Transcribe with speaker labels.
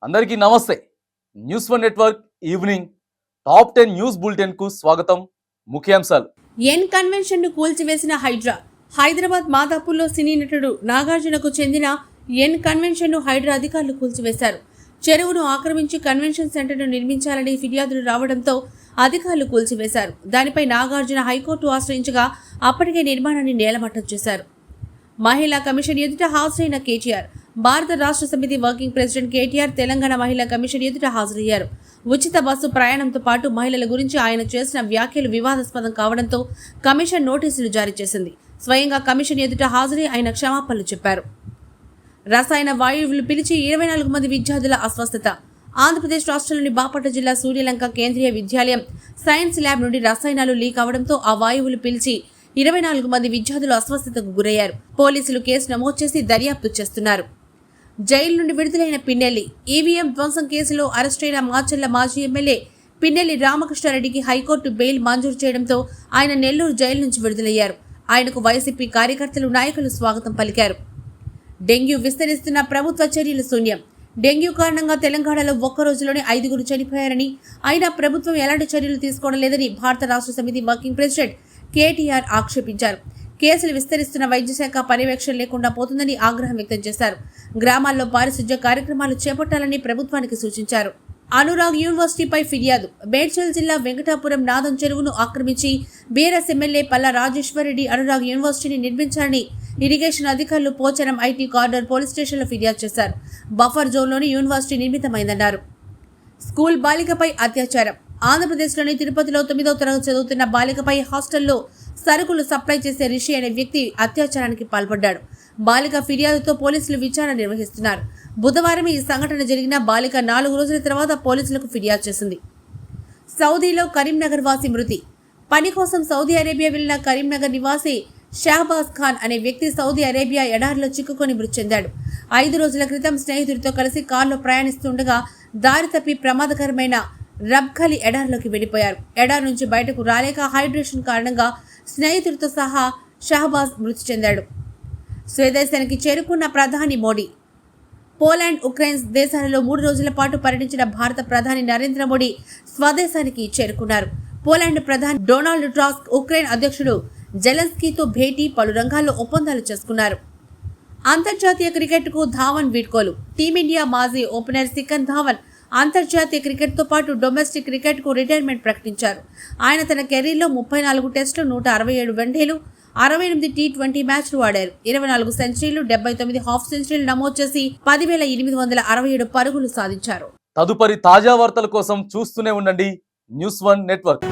Speaker 1: అందరికీ నమస్తే. News one network evening top 10 news bulletin కు స్వాగతం. ముఖ్యాంశాలు.
Speaker 2: ఎన్ కన్వెన్షన్ ను కూల్చివేసిన హైడ్రా. హైదరాబాద్ మాదాపూర్లో సినీ నటుడు నాగార్జునకు చెందిన ఎన్ కన్వెన్షన్ ను హైడ్రా అధికారులు కూల్చివేశారు. చెరువును ఆక్రమించి కన్వెన్షన్ సెంటర్ను నిర్మించాలని ఫిర్యాదులు రావడంతో అధికారులు కూల్చివేశారు. దానిపై నాగార్జున హైకోర్టు ఆశ్రయించగా అప్పటికే నిర్మాణాన్ని నేలమట్టం చేశారు. మహిళా కమిషన్ ఎదుట హాజరైన కేటీఆర్. భారత రాష్ట్ర సమితి వర్కింగ్ ప్రెసిడెంట్ కేటీఆర్ తెలంగాణ మహిళా కమిషన్ ఎదుట హాజరయ్యారు. ఉచిత బస్సు ప్రయాణంతో పాటు మహిళల గురించి ఆయన చేసిన వ్యాఖ్యలు వివాదాస్పదం కావడంతో కమిషన్ నోటీసులు జారీ చేసింది. స్వయంగా కమిషన్ ఎదుట హాజరై ఆయన క్షమాపణలు చెప్పారు. రసాయన వాయువులు పిలిచి 24 మంది విద్యార్థుల అస్వస్థత. ఆంధ్రప్రదేశ్ రాష్ట్రంలోని బాపట్ల జిల్లా సూర్యలంక కేంద్రీయ విద్యాలయం సైన్స్ ల్యాబ్ నుండి రసాయనాలు లీక్ అవడంతో ఆ వాయువులు పిలిచి 24 మంది విద్యార్థులు అస్వస్థతకు గురయ్యారు. పోలీసులు కేసు నమోదు చేసి దర్యాప్తు చేస్తున్నారు. జైలు నుండి విడుదలైన పిన్నెల్లి. ఈవీఎం ధ్వంసం కేసులో అరెస్టైన మాచర్ల మాజీ ఎమ్మెల్యే పిన్నెల్లి రామకృష్ణారెడ్డికి హైకోర్టు బెయిల్ మంజూరు చేయడంతో ఆయన నెల్లూరు జైలు నుంచి విడుదలయ్యారు. ఆయనకు వైసీపీ కార్యకర్తలు, నాయకులు స్వాగతం పలికారు. డెంగ్యూ విస్తరిస్తున్న ప్రభుత్వ చర్యలు శూన్యం. డెంగ్యూ కారణంగా తెలంగాణలో ఒక్క రోజులోనే 5 చనిపోయారని, అయినా ప్రభుత్వం ఎలాంటి చర్యలు తీసుకోవడం లేదని భారత రాష్ట్ర సమితి వర్కింగ్ ప్రెసిడెంట్ కేటీఆర్ ఆక్షేపించారు. కేసులు విస్తరిస్తున్న వైద్యశాఖ పర్యవేక్షణ లేకుండా పోతుందని ఆగ్రహం వ్యక్తం చేశారు. గ్రామాల్లో పారిశుధ్య కార్యక్రమాలు చేపట్టాలని ప్రభుత్వానికి సూచించారు. అనురాగ్ యూనివర్సిటీపై ఫిర్యాదు. మేడ్చల్ జిల్లా వెంకటాపురం నాదం చెరువును ఆక్రమించి బీఆర్ఎస్ ఎమ్మెల్యే పల్లా రాజేశ్వరరెడ్డి అనురాగ్ యూనివర్సిటీని నిర్మించాలని ఇరిగేషన్ అధికారులు పోచారం ఐటీ కార్డర్ పోలీస్ స్టేషన్లో ఫిర్యాదు చేశారు. బఫర్ జోన్లోని యూనివర్సిటీ నిర్మితమైందన్నారు. స్కూల్ బాలికపై అత్యాచారం. ఆంధ్రప్రదేశ్లోని తిరుపతిలో 9వ తరగతి చదువుతున్న బాలికపై హాస్టల్లో సరుకులు సప్లై చేసే రిషి అనే వ్యక్తి అత్యాచారానికి పాల్పడ్డాడు. బాలిక ఫిర్యాదుతో పోలీసులు విచారణ నిర్వహిస్తున్నారు. బుధవారం ఈ సంఘటన జరిగిన బాలిక 4 రోజుల తర్వాత పోలీసులకు ఫిర్యాదు చేసింది. సౌదీలో కరీంనగర్ వాసి మృతి. పని కోసం సౌదీ అరేబియా వెళ్లిన కరీంనగర్ నివాసి షహబాజ్ ఖాన్ అనే వ్యక్తి సౌదీ అరేబియా ఎడారిలో చిక్కుకొని మృతి చెందాడు. 5 రోజుల క్రితం స్నేహితుడితో కలిసి కారులో ప్రయాణిస్తుండగా దారి తప్పి ప్రమాదకరమైన రబ్ఖలి ఎడారిలోకి వెళ్లిపోయారు. ఎడారి నుంచి బయటకు రాలేక హైడ్రేషన్ కారణంగా స్నేహితుడితో సహా షహబాజ్ మృతి చెందాడు. స్వదేశానికి చేరుకున్న ప్రధాని మోడీ. పోలాండ్, ఉక్రెయిన్ దేశాలలో 3 రోజుల పాటు పర్యటించిన భారత ప్రధాని నరేంద్ర మోడీ స్వదేశానికి చేరుకున్నారు. పోలాండ్ ప్రధాని డొనాల్డ్ టస్క్, ఉక్రెయిన్ అధ్యక్షుడు జెలెన్స్కీతో భేటీ, పలు రంగాల్లో ఒప్పందాలు చేసుకున్నారు. అంతర్జాతీయ క్రికెట్కు ధావన్ వీడ్కోలు. టీమిండియా మాజీ ఓపెనర్ శిఖర్ ధావన్ అంతర్జాతీయ క్రికెట్తో పాటు డొమెస్టిక్ క్రికెట్కు రిటైర్మెంట్ ప్రకటించారు. ఆయన తన కెరీర్లో 34 టెస్టులు, 167 వన్డేలు, 68 టీ20 మ్యాచ్లు ఆడారు. 24 సెంచరీలు, 79 హాఫ్ సెంచరీలు నమోదు చేసి 10,867 పరుగులు సాధించారు.
Speaker 1: తదుపరి తాజా వార్తల కోసం చూస్తూనే ఉండండి న్యూస్ వన్ నెట్వర్క్.